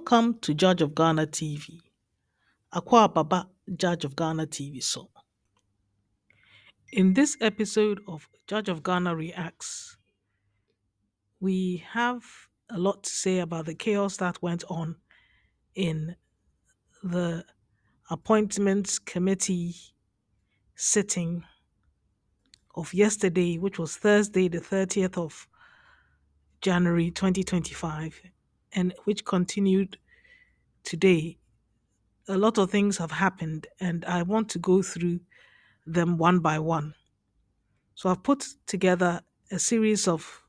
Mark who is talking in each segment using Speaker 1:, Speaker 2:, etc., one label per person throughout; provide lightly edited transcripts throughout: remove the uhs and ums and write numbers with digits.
Speaker 1: Welcome to Judge of Ghana TV. Akwa Baba, Judge of Ghana TV. So, in this episode of Judge of Ghana Reacts, we have a lot to say about the chaos that went on in the Appointments Committee sitting of yesterday, which was Thursday, the 30th of January 2025, and which continued today. A lot of things have happened, and I want to go through them one by one. So I've put together a series of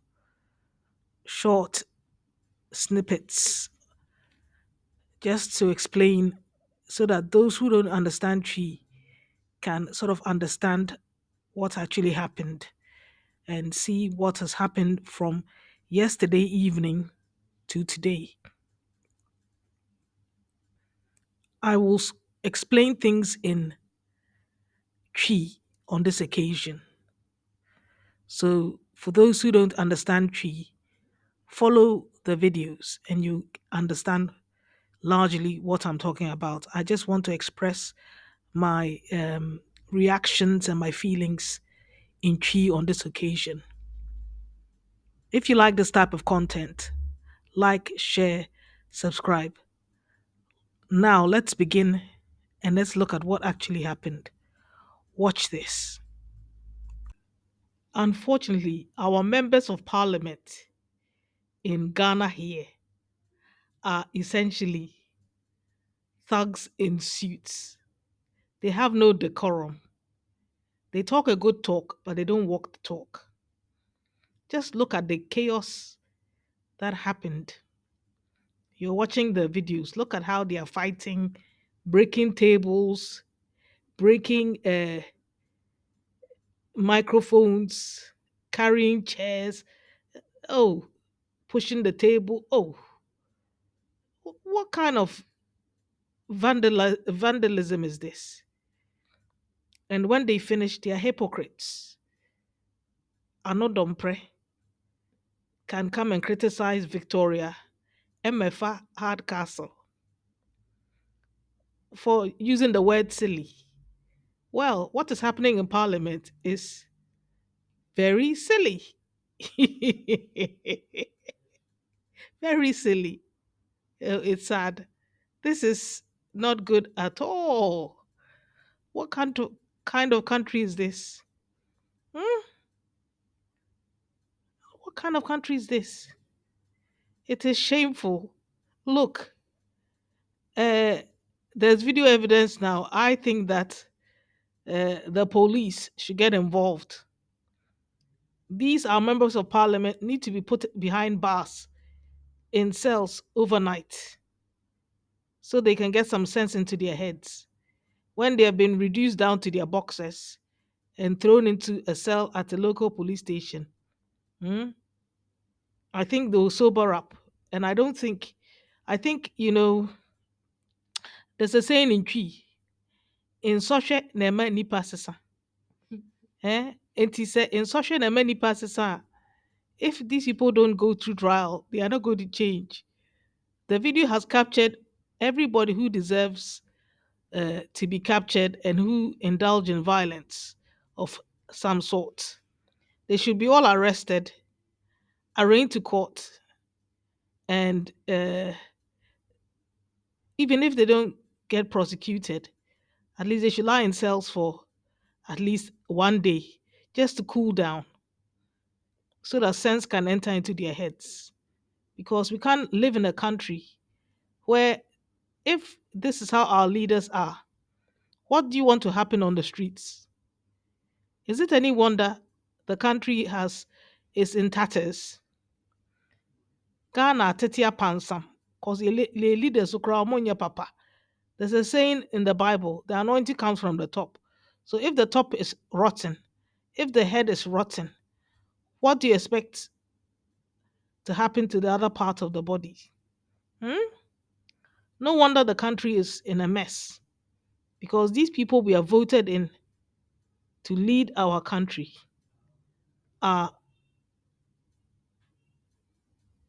Speaker 1: short snippets just to explain so that those who don't understand Chi can sort of understand what actually happened and see what has happened from yesterday evening to today. I will explain things in Chi on this occasion. So for those who don't understand Chi, follow the videos and you understand largely what I'm talking about. I just want to express my reactions and my feelings in Chi on this occasion. If you like this type of content, like, share, subscribe. Now let's begin and let's look at what actually happened. Watch this. Unfortunately, our members of parliament in Ghana here are essentially thugs in suits. They have no decorum. They talk a good talk, but they don't walk the talk. Just look at the chaos that happened. You're watching the videos. Look at how they are fighting, breaking tables, breaking microphones, carrying chairs. Oh, pushing the table. Oh, what kind of vandalism is this? And when they finish, they are hypocrites. Annoh-Dompreh can come and criticize Victoria MFA Hardcastle for using the word silly. Well, what is happening in Parliament is very silly. Very silly. It's sad. This is not good at all. What kind of country is this? Hmm? What kind of country is this? It is shameful. Look, uh, there's video evidence now. I think that the police should get involved. These are members of parliament need to be put behind bars in cells overnight so they can get some sense into their heads. When they have been reduced down to their boxes and thrown into a cell at a local police station, hmm, I think they'll sober up. And I think, there's a saying in Tree, in such a nema nipa sesa. And he said, in such a nema nipa sesa, if these people don't go through trial, they are not going to change. The video has captured everybody who deserves to be captured and who indulge in violence of some sort. They should be all arrested, arraigned to court, and even if they don't get prosecuted, at least they should lie in cells for at least one day just to cool down so that sense can enter into their heads. Because we can't live in a country where, if this is how our leaders are, what do you want to happen on the streets? Is it any wonder the country is in tatters? Ghana tetia pansam, because the leaders who cry papa. There's a saying in the Bible, the anointing comes from the top. So if the top is rotten, if the head is rotten, what do you expect to happen to the other part of the body? Hmm? No wonder the country is in a mess because these people we have voted in to lead our country are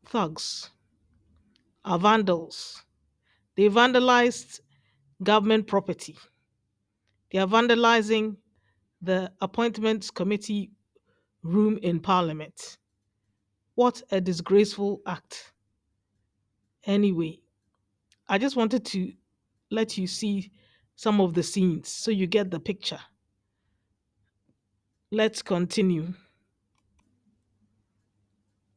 Speaker 1: thugs, are vandals. They vandalized government property. They are vandalizing the appointments committee room in parliament. What a disgraceful act. Anyway, I just wanted to let you see some of the scenes so you get the picture. Let's continue.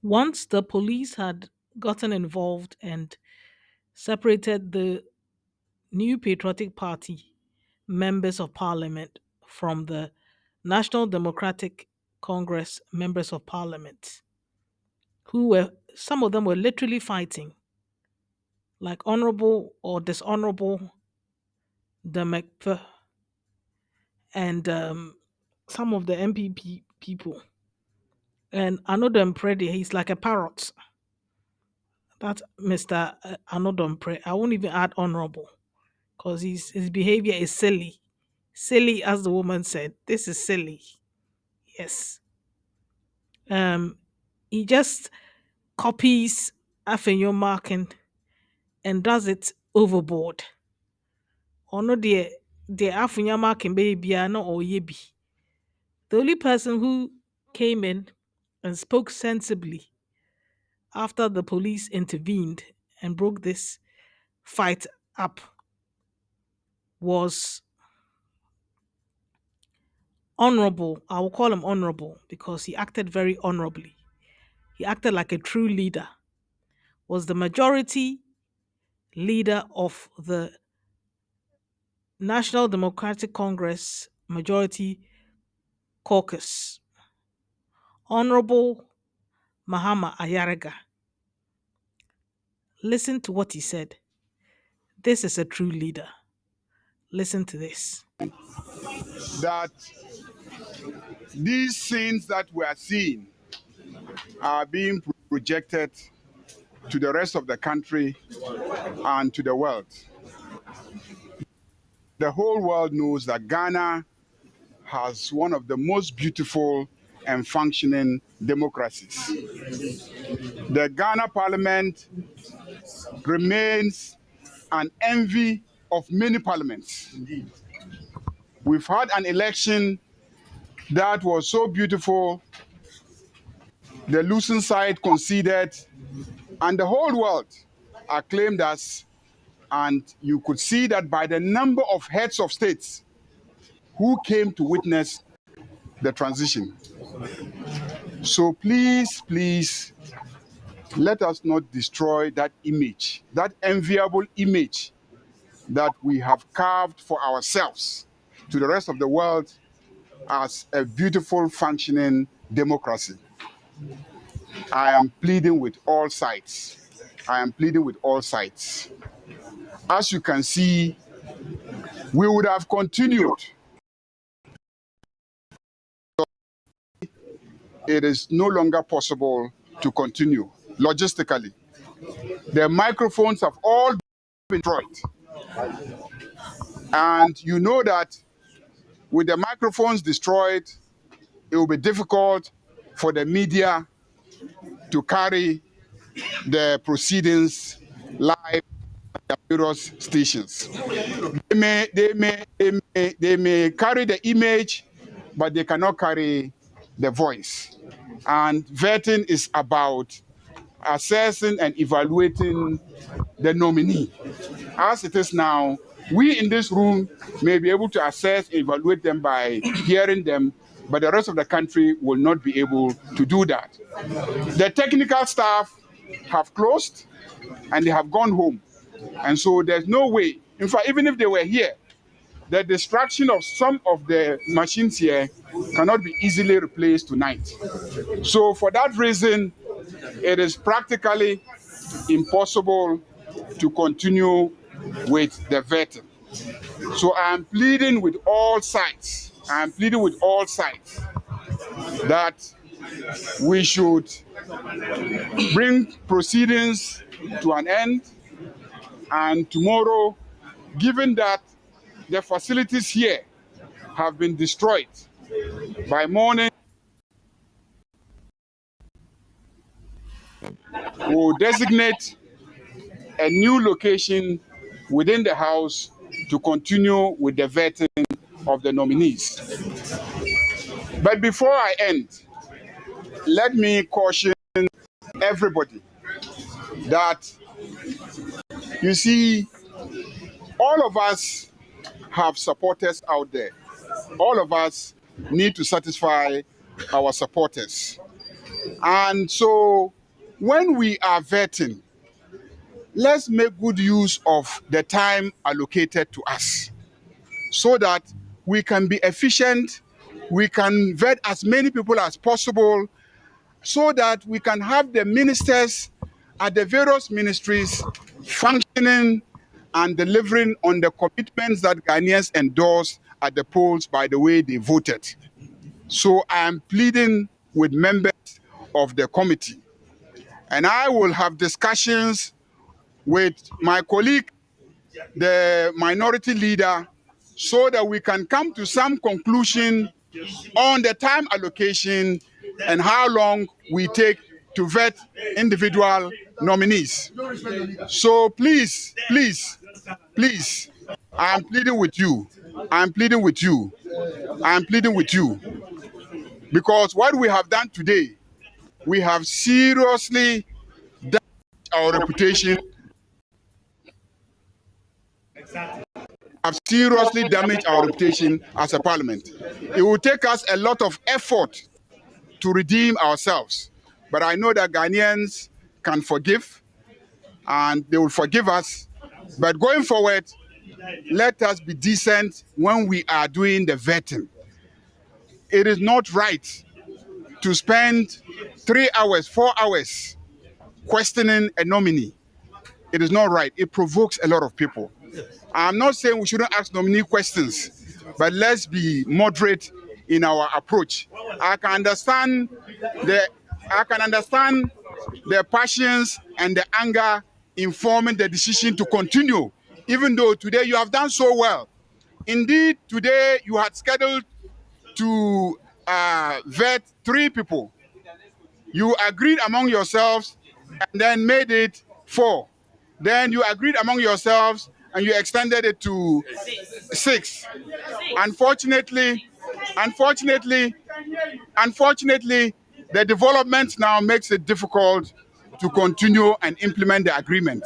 Speaker 1: Once the police had gotten involved and separated the new Patriotic Party members of parliament from the National Democratic Congress members of parliament, who were, some of them were literally fighting, like Honorable or Dishonorable Demekpor and some of the NPP people. And Annoh-Dompreh, he's like a parrot. That's Mr. Annoh-Dompreh. I won't even add honorable because his behavior is silly. Silly, as the woman said. This is silly. Yes. Um, he just copies Afenyo marking and does it overboard. Or no, the Afenyo marking baby, no, or yebi. The only person who came in and spoke sensibly after the police intervened and broke this fight up was honorable. I will call him honorable because he acted very honorably. He acted like a true leader. Was the majority leader of the National Democratic Congress Majority Caucus. Honorable Mahama Ayaraga. Listen to what he said. This is a true leader. Listen to this.
Speaker 2: That these scenes that we are seeing are being projected to the rest of the country and to the world. The whole world knows that Ghana has one of the most beautiful and functioning democracies. The Ghana Parliament remains an envy of many parliaments. We've had an election that was so beautiful, the losing side conceded, and the whole world acclaimed us. And you could see that by the number of heads of states who came to witness the transition. So please, please, let us not destroy that image, that enviable image that we have carved for ourselves to the rest of the world as a beautiful, functioning democracy. I am pleading with all sides. I am pleading with all sides. As you can see, we would have continued. It is no longer possible to continue logistically. The microphones have all been destroyed. And you know that with the microphones destroyed, it will be difficult for the media to carry the proceedings live at various stations. They may carry the image, but they cannot carry the voice. And vetting is about assessing and evaluating the nominee. As it is now, we in this room may be able to assess, evaluate them by hearing them, but the rest of the country will not be able to do that. The technical staff have closed and they have gone home. And so there's no way. In fact, even if they were here, the distraction of some of the machines here cannot be easily replaced tonight. So for that reason, it is practically impossible to continue with the vetting. So I am pleading with all sides. I am pleading with all sides that we should bring proceedings to an end. And tomorrow, given that the facilities here have been destroyed, by morning, we'll designate a new location within the House to continue with the vetting of the nominees. But before I end, let me caution everybody that, you see, all of us have supporters out there. All of us need to satisfy our supporters. And so when we are vetting, let's make good use of the time allocated to us so that we can be efficient, we can vet as many people as possible, so that we can have the ministers at the various ministries functioning and delivering on the commitments that Ghanaians endorsed at the polls by the way they voted. So I am pleading with members of the committee, and I will have discussions with my colleague, the minority leader, so that we can come to some conclusion on the time allocation and how long we take to vet individual nominees. So please, please, please, I'm pleading with you. I'm pleading with you. I'm pleading with you. Because what we have done today, we have seriously damaged our reputation, have seriously damaged our reputation as a parliament. It will take us a lot of effort to redeem ourselves. But I know that Ghanaians can forgive and they will forgive us. But going forward, let us be decent when we are doing the vetting. It is not right to spend 3 hours, 4 hours questioning a nominee. It is not right. It provokes a lot of people. I'm not saying we shouldn't ask nominee questions, but let's be moderate in our approach. I can understand the passions and the anger informing the decision to continue, even though today you have done so well. Indeed, today you had scheduled to vet 3 people. You agreed among yourselves and then made it 4. Then you agreed among yourselves and you extended it to 6. Unfortunately, the development now makes it difficult to continue and implement the agreement.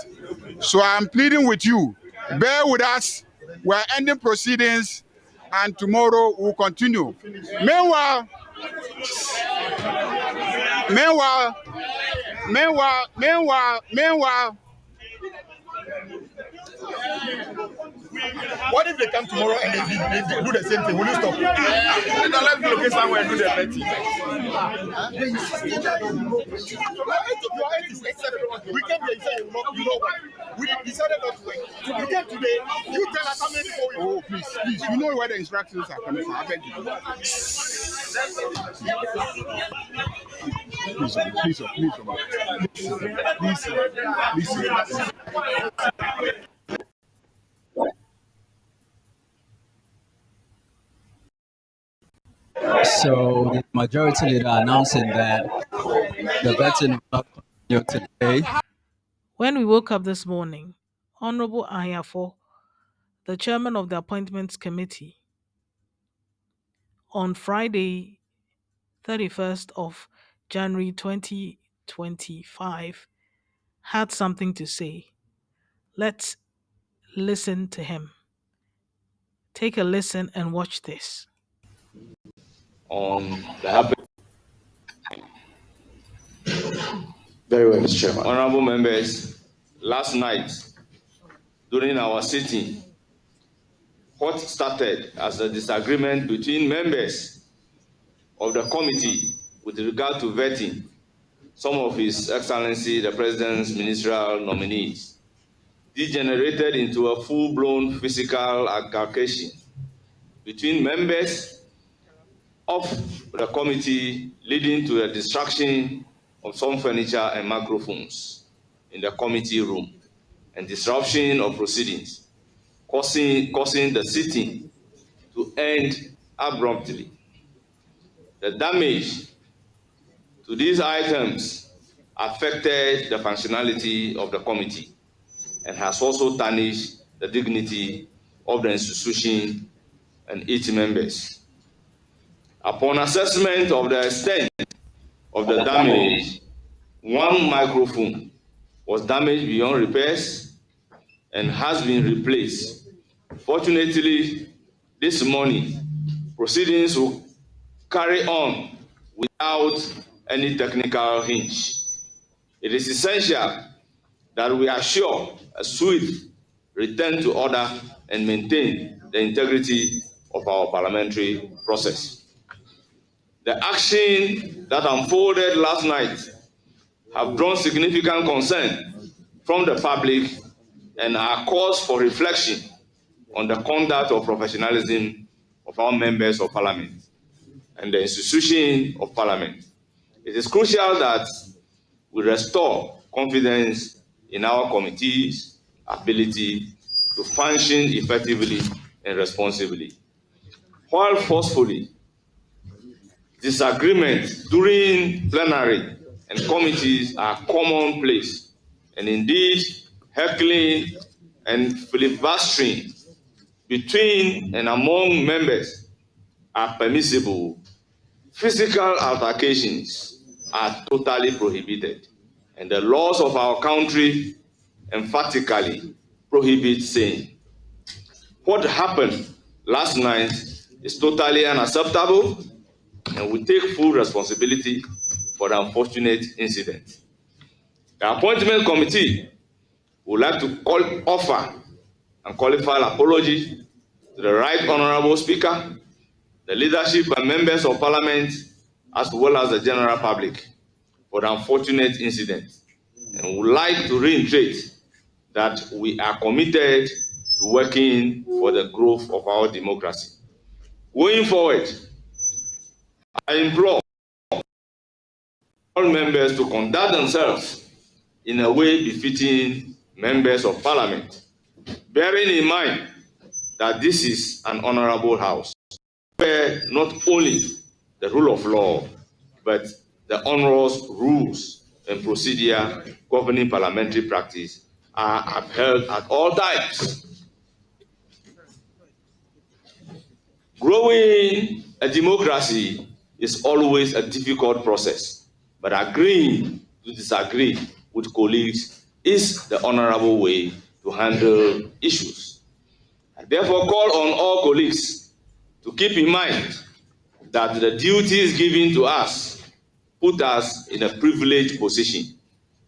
Speaker 2: So I'm pleading with you, bear with us. We're ending proceedings and tomorrow we'll continue. Meanwhile, meanwhile, meanwhile, meanwhile, meanwhile,
Speaker 3: What if they come tomorrow and they do the same thing? Will you stop? Then let's locate somewhere and do the vetting. We came here, you say you know what? We decided not to wait. You came today, you tell us how many people we
Speaker 2: oh, please, you know where the instructions are coming from. I beg you. Please.
Speaker 4: So the majority leader announcing that the vetting will not continue today.
Speaker 1: When we woke up this morning, Honorable Ayafo, the chairman of the Appointments Committee, on Friday, 31st of January 2025, had something to say. Let's listen to him. Take a listen and watch this.
Speaker 5: On the happening. Very well, Mr. Chairman. Honorable members, last night during our sitting, what started as a disagreement between members of the committee with regard to vetting some of His Excellency the President's ministerial nominees degenerated into a full-blown physical altercation between members of the committee, leading to the destruction of some furniture and microphones in the committee room and disruption of proceedings, causing the sitting to end abruptly. The damage to these items affected the functionality of the committee and has also tarnished the dignity of the institution and its members. Upon assessment of the extent of the damage, one microphone was damaged beyond repairs and has been replaced. Fortunately, this morning, proceedings will carry on without any technical hinge. It is essential that we assure a swift return to order and maintain the integrity of our parliamentary process. The action that unfolded last night have drawn significant concern from the public and are cause for reflection on the conduct of professionalism of our members of parliament and the institution of parliament. It is crucial that we restore confidence in our committees' ability to function effectively and responsibly. While forcefully, disagreements during plenary and committees are commonplace, and indeed heckling and filibustering between and among members are permissible. Physical altercations are totally prohibited, and the laws of our country emphatically prohibit same. What happened last night is totally unacceptable, and we take full responsibility for the unfortunate incident. The appointment committee would like to offer and qualified apology to the Right Honorable Speaker, the leadership and members of Parliament, as well as the general public for the unfortunate incident, and would like to reiterate that we are committed to working for the growth of our democracy. Going forward, I implore all members to conduct themselves in a way befitting members of Parliament, bearing in mind that this is an honorable house, where not only the rule of law, but the onerous rules and procedure governing parliamentary practice are upheld at all times. Growing a democracy is always a difficult process, but agreeing to disagree with colleagues is the honorable way to handle issues. I therefore call on all colleagues to keep in mind that the duties given to us put us in a privileged position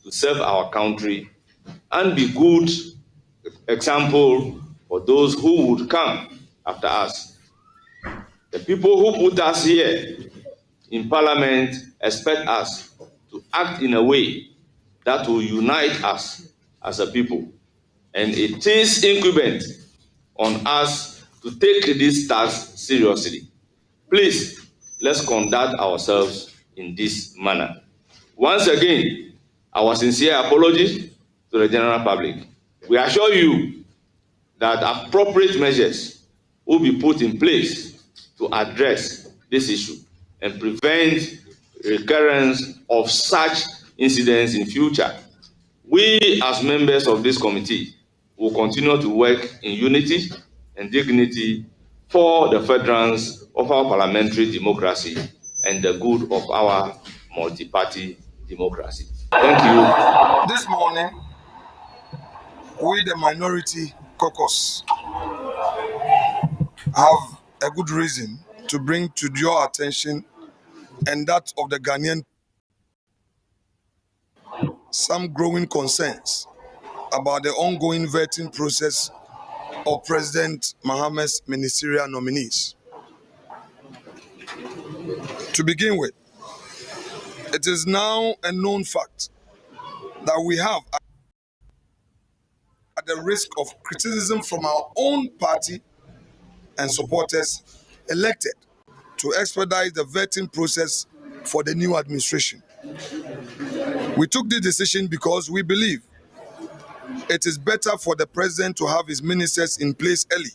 Speaker 5: to serve our country and be good example for those who would come after us. The people who put us here in Parliament expect us to act in a way that will unite us as a people, and it is incumbent on us to take this task seriously. Please, let's conduct ourselves in this manner. Once again, our sincere apology to the general public. We assure you that appropriate measures will be put in place to address this issue and prevent recurrence of such incidents in future. We, as members of this committee, will continue to work in unity and dignity for the furtherance of our parliamentary democracy and the good of our multi-party democracy. Thank you.
Speaker 3: This morning, we, the minority caucus, have a good reason to bring to your attention and that of the Ghanaian some growing concerns about the ongoing vetting process of President Mohammed's ministerial nominees. To begin with, it is now a known fact that we have, at the risk of criticism from our own party and supporters, elected to expedite the vetting process for the new administration. We took this decision because we believe it is better for the president to have his ministers in place early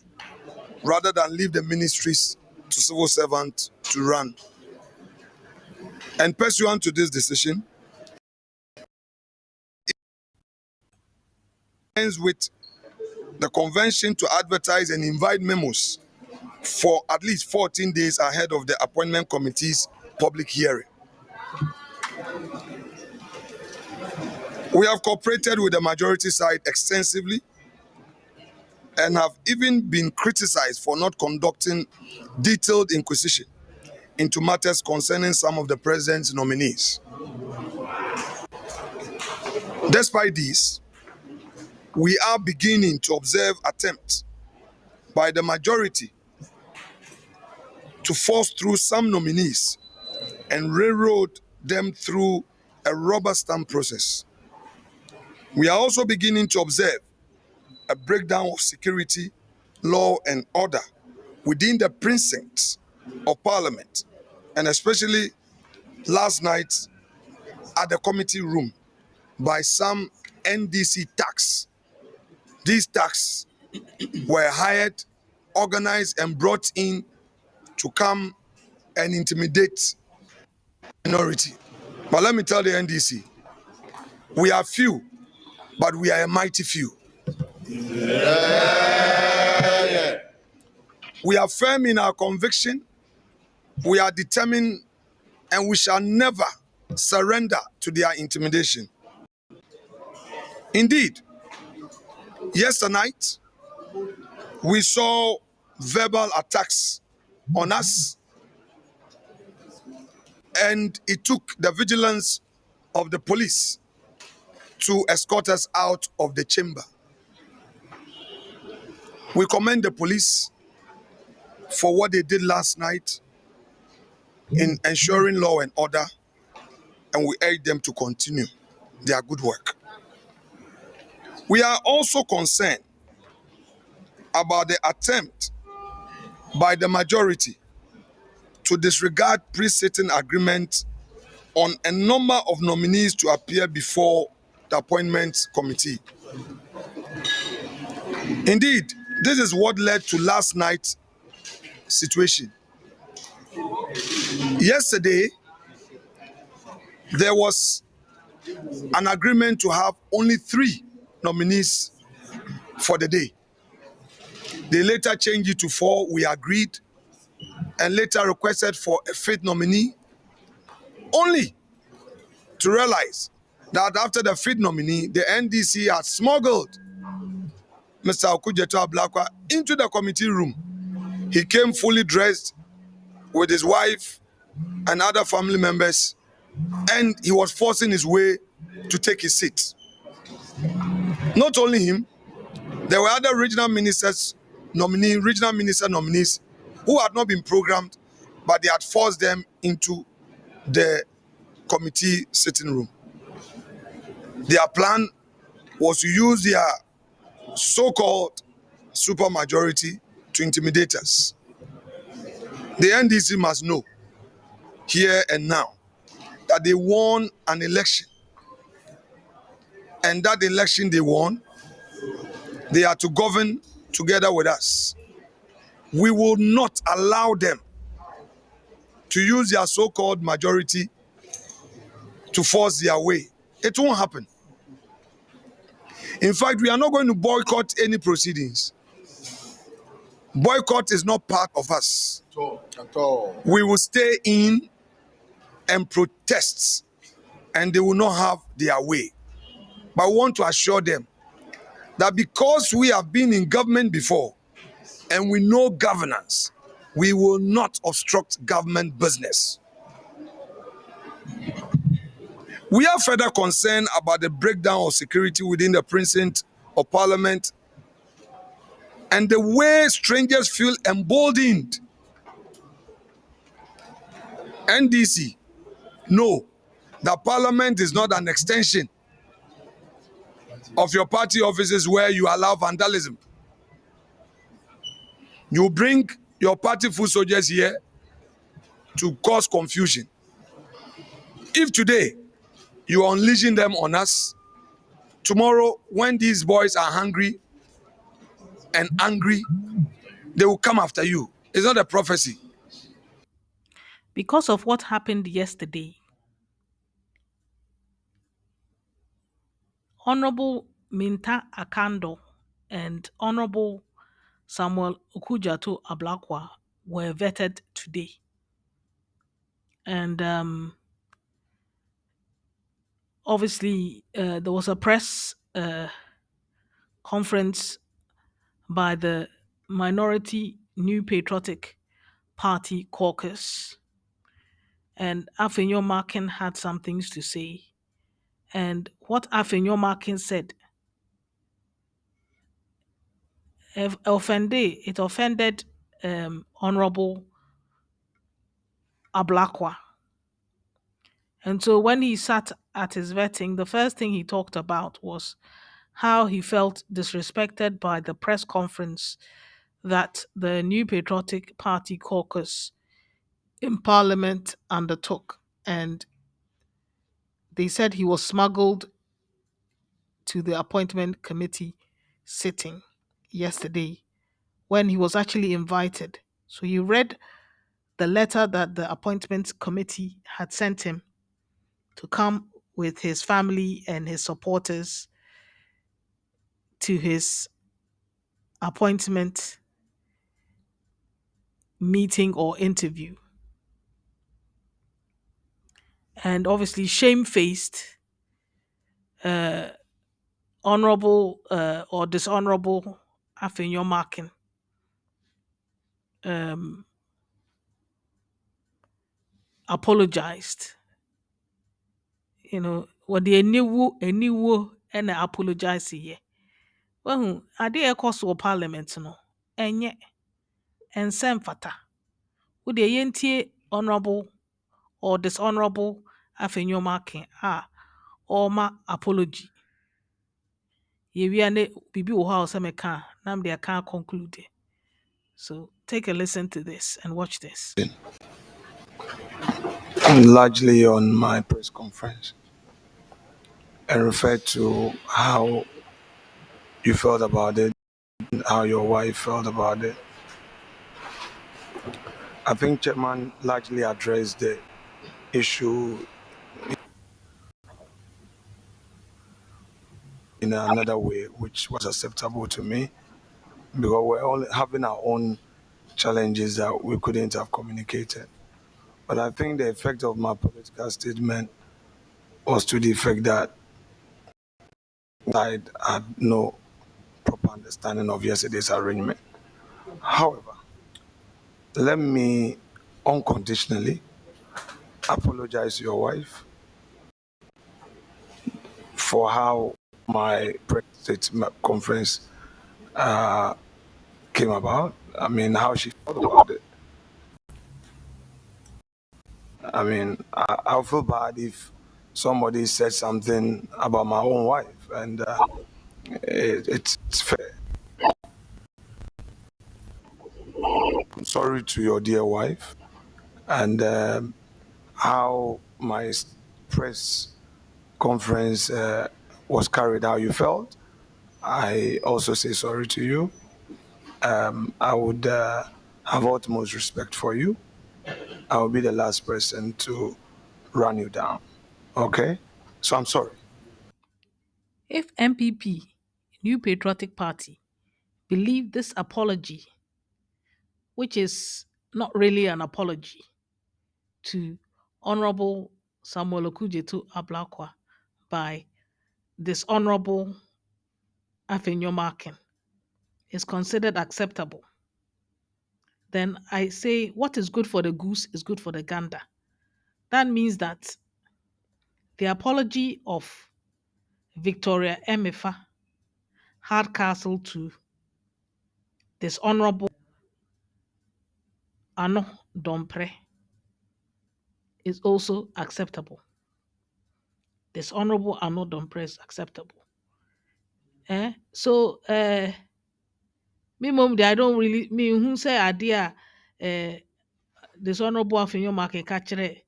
Speaker 3: rather than leave the ministries to civil servants to run. And pursuant to this decision, it ends with the convention to advertise and invite memos for at least 14 days ahead of the appointment committee's public hearing. We have cooperated with the majority side extensively and have even been criticized for not conducting detailed inquisition into matters concerning some of the president's nominees. Despite this, we are beginning to observe attempts by the majority to force through some nominees and railroad them through a rubber stamp process. We are also beginning to observe a breakdown of security, law, and order within the precincts of Parliament, and especially last night at the committee room by some NDC thugs. These thugs were hired, organized, and brought in to come and intimidate the minority. But let me tell the NDC, we are few, but we are a mighty few. We are firm in our conviction, we are determined, and we shall never surrender to their intimidation. Indeed, yesterday night, we saw verbal attacks on us, and it took the vigilance of the police to escort us out of the chamber. We commend the police for what they did last night in ensuring law and order, and we urge them to continue their good work. We are also concerned about the attempt by the majority to disregard pre-sitting agreement on a number of nominees to appear before the appointment committee. Indeed, this is what led to last night's situation. Yesterday, there was an agreement to have only 3 nominees for the day. They later changed it to 4. We agreed, and later requested for a 5th nominee, only to realize that after the 5th nominee, the NDC had smuggled Mr. Okujeto Ablakwa into the committee room. He came fully dressed with his wife and other family members, and he was forcing his way to take his seat. Not only him, there were other regional minister nominees who had not been programmed, but they had forced them into the committee sitting room. Their plan was to use their so-called supermajority to intimidate us. The NDC must know here and now that they won an election, and that election they won, they are to govern together with us. We will not allow them to use their so-called majority to force their way. It won't happen. In fact, we are not going to boycott any proceedings. Boycott is not part of us. At all. We will stay in and protest, and they will not have their way. But I want to assure them that because we have been in government before and we know governance, we will not obstruct government business. We are further concerned about the breakdown of security within the precinct of Parliament and the way strangers feel emboldened. NDC, know that Parliament is not an extension of your party offices where you allow vandalism. You bring your party foot soldiers here to cause confusion. If today you are unleashing them on us, tomorrow when these boys are hungry and angry, they will come after you. It's not a prophecy.
Speaker 1: Because of what happened yesterday, Honorable Minta Akando and Honorable Samuel Okudzeto Ablakwa were vetted today. And obviously, there was a press conference by the Minority New Patriotic Party caucus, and Afenyo Markin had some things to say. And what Afenyo Markin said it offended Honorable Ablakwa. And so when he sat at his vetting, the first thing he talked about was how he felt disrespected by the press conference that the New Patriotic Party caucus in Parliament undertook. And they said he was smuggled to the appointment committee sitting yesterday when he was actually invited. So he read the letter that the appointment committee had sent him to come with his family and his supporters to his appointment meeting or interview. And obviously, shamefaced, honorable or dishonorable Afenyo Markin um, apologized. What the eniwo and apologize here. Well, ade ekɔ so wɔ parliament no, enye ensɛm fata. Wode yentie honorable or dishonorable Afenyo Markin ɔma apology. Yewia ne bibi wɔ hɔ a ɔsɛ meka a, na mede aka conclude. So take a listen to this and watch this.
Speaker 3: Largely on my press conference and referred to how you felt about it, and how your wife felt about it. I think Chairman largely addressed the issue in another way, which was acceptable to me, because we're all having our own challenges that we couldn't have communicated. But I think the effect of my political statement was to the effect that I had no proper understanding of yesterday's arrangement. However, let me unconditionally apologize to your wife for how my press conference came about. I mean, how she felt about it. I mean, I'll feel bad if somebody said something about my own wife, and it's fair. I'm sorry to your dear wife, and how my press conference was carried out, you felt. I also say sorry to you. I would have utmost respect for you. I will be the last person to run you down. Okay? So I'm sorry.
Speaker 1: If NPP, New Patriotic Party, believe this apology, which is not really an apology to Honorable Samuel Okudzeto Ablakwa by dishonorable Afenyo Markin, is considered acceptable, then I say what is good for the goose is good for the gander. That means that the apology of Victoria Emefa Hardcastle to dishonorable Annoh-Dompreh is also acceptable. Dishonorable Annoh-Dompreh is acceptable. So me mom I don't really me who say idea dishonorable Afenyo Markin catchere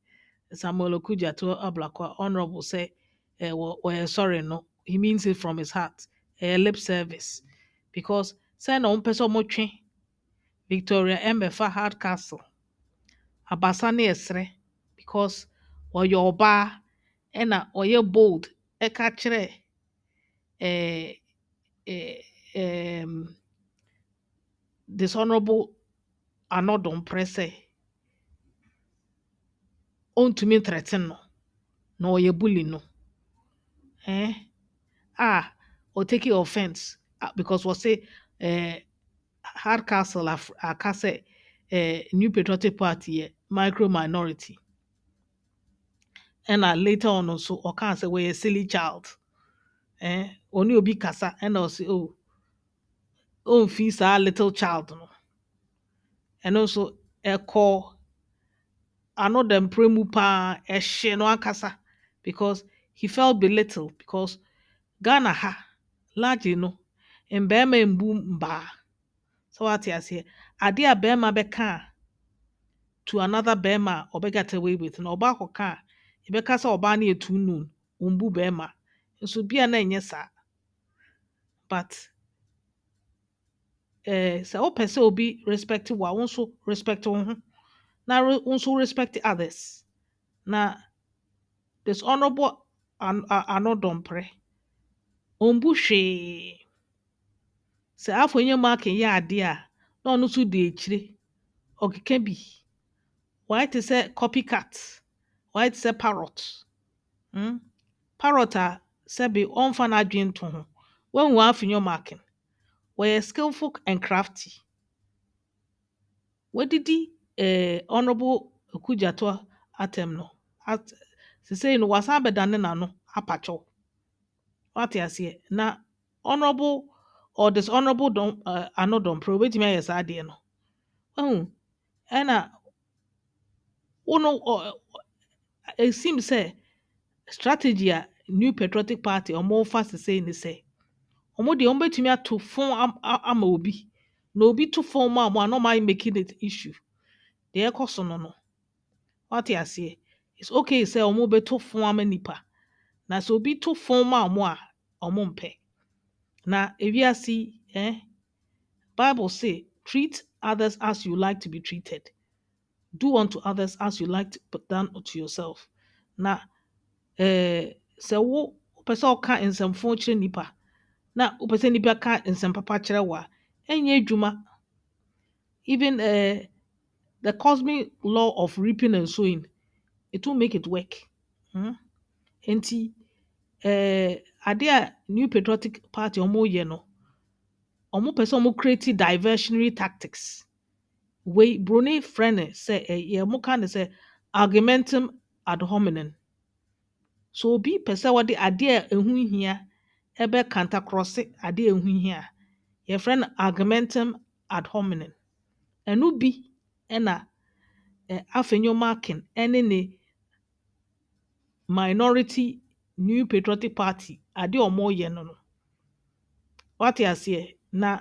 Speaker 1: Samuel Okudzeto Ablakwa honorable say we're sorry no. He means it from his heart. Lip service. Because say no person motwe Victoria Emefa Hardcastle abasa ne esre because ɔyɛ ɔbaa ɛna ɔyɛ bold ɛka kyerɛ um dishonorable Annoh-Dompreh say ontumi threaten no na ɔyɛ bully no eh or taking offense because we say Hardcastle aka sɛ New Patriotic Party micro minority ɛna later on nso ɔkaa sɛ wɔyɛ silly child ɔne obi kasa ɛna ɔsɛ ɔmfi saa little child no ɛno nso ɛkɔ Annoh-Dompreh mu paa ɛhye no ankasa because he felt belittled because Ghana ha largely no mmarima mbu mbaa sɛ wate aseɛ ade a barima bɛka to another barima a get away with na ɔba akɔka a yɛbɛka sɛ ɔbaa no yɛ too known ɔmbu barima nso bia na ɛnyɛ saa but sɛ wopɛ sɛ obi respect wo a wo nso respect wo ho na wo nso respect others na dishonorable Annoh-Dompreh ɔmbu hwee sɛ afɔ nyɛ mu akɛyɛ adeɛ a na ɔno nso di akyire ɔkeka bi why te sɛ copycat why te sɛ parrot parrot a sɛbi ɔmfa n'adwene nto ho wahu afenyo marking wɔyɛ skillful and crafty wɔdidi honorable Kujato atem no sesei no wasan bɛdane n'ano apakyɛw wate aseɛ na honorable or dishonorable Annoh-Dompreh obetumi ayɛ saa adeɛ no wahu ɛna wono it seems sɛ strategy a New Patriotic Party ɔmo fa sesei ne sɛ ɔmo deɛ ɔmo betumi ato phone ama obi na obi to phone ma ɔmo a na ɔmo ayɛ making it issue deɛ ɛkɔ so no wate aseɛ it's okay sɛ ɔmo bɛto phone ama nipa na sɛ obi to phone ma ɔmo a ɔmo mpɛ na ewiase Bible say treat others as you like to be treated do unto others as you like to put down to yourself na sɛ wo wopɛ sɛ ɔka nsɛmfo kyerɛ nipa na wopɛ sɛ nipa ka nsɛm papa kyerɛ wo a ɛnyɛ adwuma even the cosmic law of reaping and sowing it will make it work nti ade a New Patriotic Party ɔmo yɛ no ɔmo pɛ sɛ ɔmo create diversionary tactics wei broni frɛ ne sɛ yɛ mo ka ne sɛ argumentum ad hominem so obi pɛ sɛ wɔde ade a ɛho hia ɛbɛ kanta krɔse ade a ɛho hia a yɛfrɛ no argumentum ad hominem ɛno bi ɛna afenyo marking ɛne ne minority New Patriotic Party ade a ɔmo yɛ no wate aseɛ na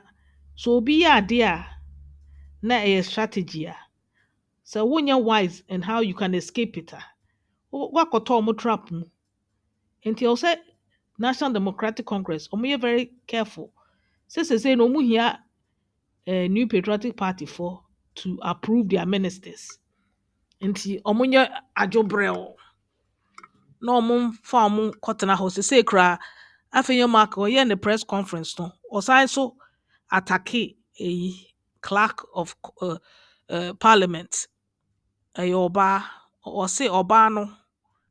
Speaker 1: so obi yɛ ade a na ɛyɛ strategy a sɛ wonyɛ wise in how you can escape it a wakɔtɔ ɔmo trap mu nti ɛwɔ sɛ National Democratic Congress ɔmo yɛ very careful sɛ na ɔmo hia New Patriotic Party for to approve their ministers nti ɔmo nyɛ adwobrɛw na ɔmo mfa ɔmo kɔtena hɔ sɛ koraa afei mark ɔyɛ ne press conference no ɔsan so atake clerk of parliament ɛyɛ ɔbaa ɔse ɔbaa no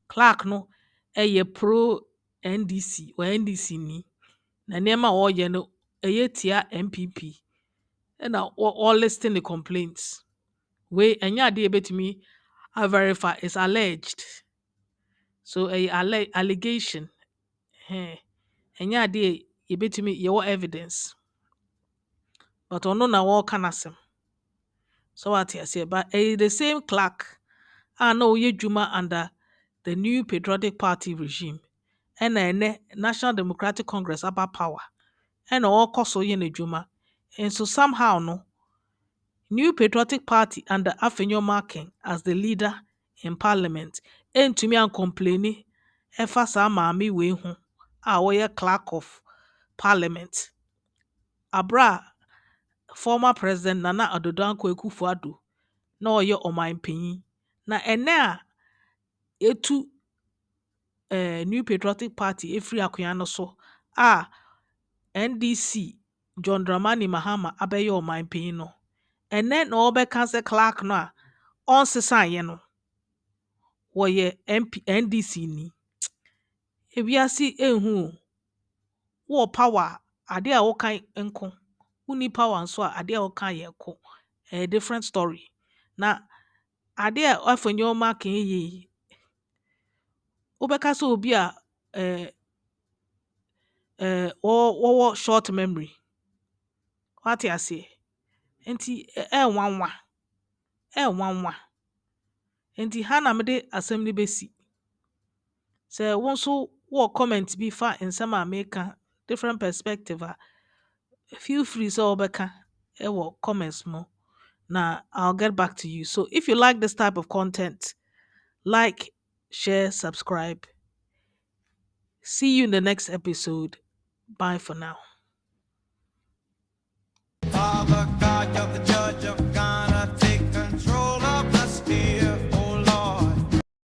Speaker 1: clerk no ɛyɛ pro NDC or NDC ni na nneɛma a ɔyɛ no ɛyɛ tia NPP ɛna ɔlisting the complaints wei ɛnyɛ ade yɛbɛtumi a verify is alleged so ɛyɛ allegation ɛnyɛ ade yɛbɛtumi yɛwɔ evidence but ɔno na wɔɔka n'asɛm so what aseɛ but the same clerk a na ɔyɛ dwuma under the New Patriotic Party regime ɛna ɛnɛ National Democratic Congress aba power ɛna ɔkɔ so yɛ n'adwuma nso somehow no New Patriotic Party under afenyo marking as the leader in parliament ɛntumi ancomplaini ɛfa saa maame wei ho a wɔyɛ clerk of parliament abra former president Nana Addo Akufo-Addo na ɔyɛ ɔmanpanyin na ɛnɛ a etu New Patriotic Party efiri akonya no so a NDC John Dramani Mahama abɛyɛ ɔmanpanyin no, ɛnɛ na ɔbɛka sɛ Clark no a ɔnsesaeɛ no wɔyɛ NDC ni. Ewiase ehu o. Wowɔ power a ade a woka nko. Wonni power nso a ade a woka yɛ ko. A different story. Na ade a afa nneɛma aka yie yi, wobɛka sɛ obi a eh, wɔwɔ short memory. Wate aseɛ? Nti ɛnwanwa. Ɛnwanwa. Nti ha na mede asɛm no besi. Sɛ wo nso wɔ comment bi fa nsɛm a meka different perspective a, feel free sɛ wobɛka ɛwɔ comments mo. Now I'll get back to you. So if you like this type of content, like, share, subscribe. See you in the next episode. Bye for now.